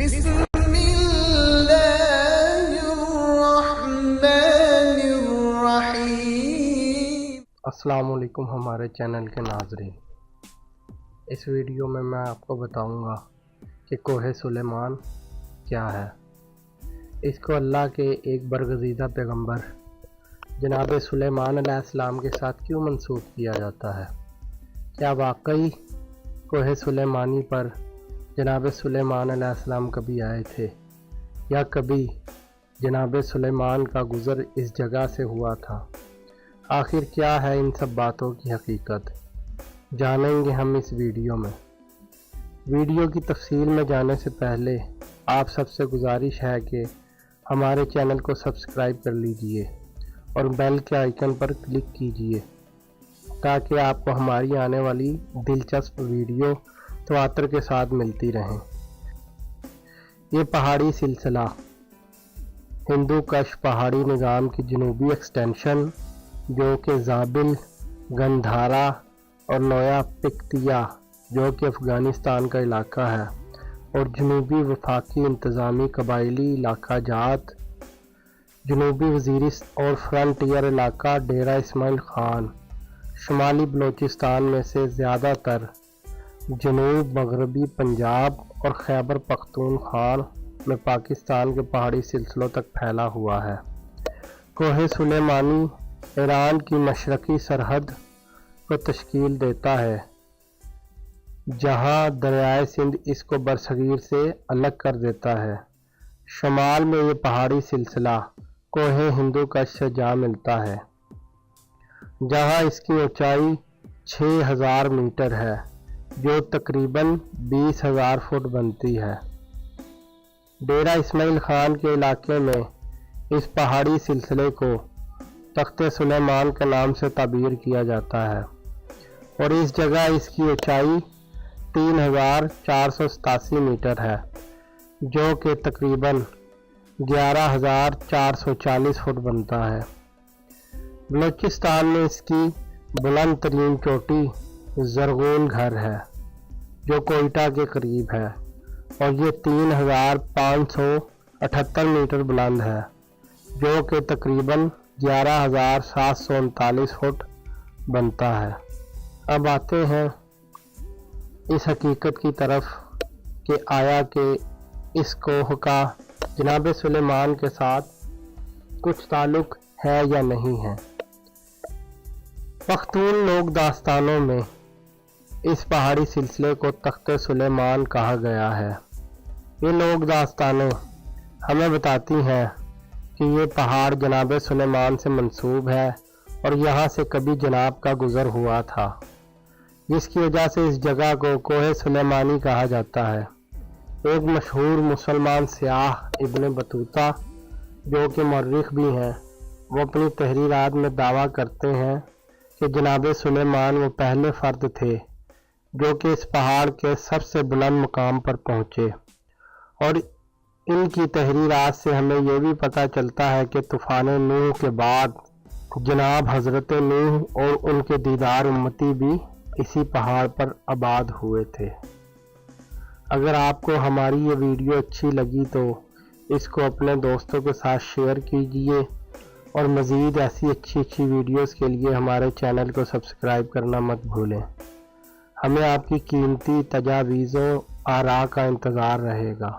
بسم اللہ الرحمن الرحیم۔ السلام علیکم ہمارے چینل کے ناظرین، اس ویڈیو میں آپ کو بتاؤں گا کہ کوہ سلیمان کیا ہے۔ اس کو اللہ کے ایک برگزیدہ پیغمبر جناب سلیمان علیہ السلام کے ساتھ کیوں منسوب کیا جاتا ہے؟ کیا واقعی کوہ سلیمانی پر جناب سلیمان علیہ السلام کبھی آئے تھے، یا کبھی جناب سلیمان کا گزر اس جگہ سے ہوا تھا؟ آخر کیا ہے ان سب باتوں کی حقیقت، جانیں گے ہم اس ویڈیو میں۔ ویڈیو کی تفصیل میں جانے سے پہلے آپ سب سے گزارش ہے کہ ہمارے چینل کو سبسکرائب کر لیجئے اور بیل کے آئیکن پر کلک کیجئے تاکہ آپ کو ہماری آنے والی دلچسپ ویڈیو تواتر کے ساتھ ملتی رہیں۔ یہ پہاڑی سلسلہ ہندو کش پہاڑی نظام کی جنوبی ایکسٹینشن، جو کہ زابل، گندھارا اور نویا پکتیا جو کہ افغانستان کا علاقہ ہے، اور جنوبی وفاقی انتظامی قبائلی علاقہ جات، جنوبی وزیرستان اور فرنٹیئر علاقہ ڈیرہ اسماعیل خان، شمالی بلوچستان میں سے زیادہ تر، جنوب مغربی پنجاب اور خیبر پختونخوا میں پاکستان کے پہاڑی سلسلوں تک پھیلا ہوا ہے۔ کوہ سلیمانی ایران کی مشرقی سرحد کو تشکیل دیتا ہے، جہاں دریائے سندھ اس کو برصغیر سے الگ کر دیتا ہے۔ شمال میں یہ پہاڑی سلسلہ کوہ ہندو کش سے جا ملتا ہے، جہاں اس کی اونچائی 6000 میٹر ہے، جو تقریباً 20,000 فٹ بنتی ہے۔ ڈیرہ اسماعیل خان کے علاقے میں اس پہاڑی سلسلے کو تخت سلیمان کے نام سے تعبیر کیا جاتا ہے، اور اس جگہ اس کی اونچائی 3487 میٹر ہے، جو کہ تقریباً 11440 فٹ بنتا ہے۔ بلوچستان میں اس کی بلند ترین چوٹی زرغون گھر ہے، جو کوئٹہ کے قریب ہے، اور یہ 3578 میٹر بلند ہے، جو کہ تقریباً 11739 فٹ بنتا ہے۔ اب آتے ہیں اس حقیقت کی طرف کہ آیا کہ اس کوہ کا جناب سلیمان کے ساتھ کچھ تعلق ہے یا نہیں ہے۔ پختون لوک داستانوں میں اس پہاڑی سلسلے کو تخت سلیمان کہا گیا ہے۔ یہ لوک داستانیں ہمیں بتاتی ہیں کہ یہ پہاڑ جناب سلیمان سے منسوب ہے، اور یہاں سے کبھی جناب کا گزر ہوا تھا، جس کی وجہ سے اس جگہ کو کوہ سلیمانی کہا جاتا ہے۔ ایک مشہور مسلمان سیاح ابن بطوطہ، جو کہ مورخ بھی ہیں، وہ اپنی تحریرات میں دعویٰ کرتے ہیں کہ جناب سلیمان وہ پہلے فرد تھے جو کہ اس پہاڑ کے سب سے بلند مقام پر پہنچے، اور ان کی تحریرات سے ہمیں یہ بھی پتہ چلتا ہے کہ طوفان نوح کے بعد جناب حضرت نوح اور ان کے دیدار امتی بھی اسی پہاڑ پر آباد ہوئے تھے۔ اگر آپ کو ہماری یہ ویڈیو اچھی لگی تو اس کو اپنے دوستوں کے ساتھ شیئر کیجئے، اور مزید ایسی اچھی ویڈیوز کے لیے ہمارے چینل کو سبسکرائب کرنا مت بھولیں۔ ہمیں آپ کی قیمتی تجاویز و آراء کا انتظار رہے گا۔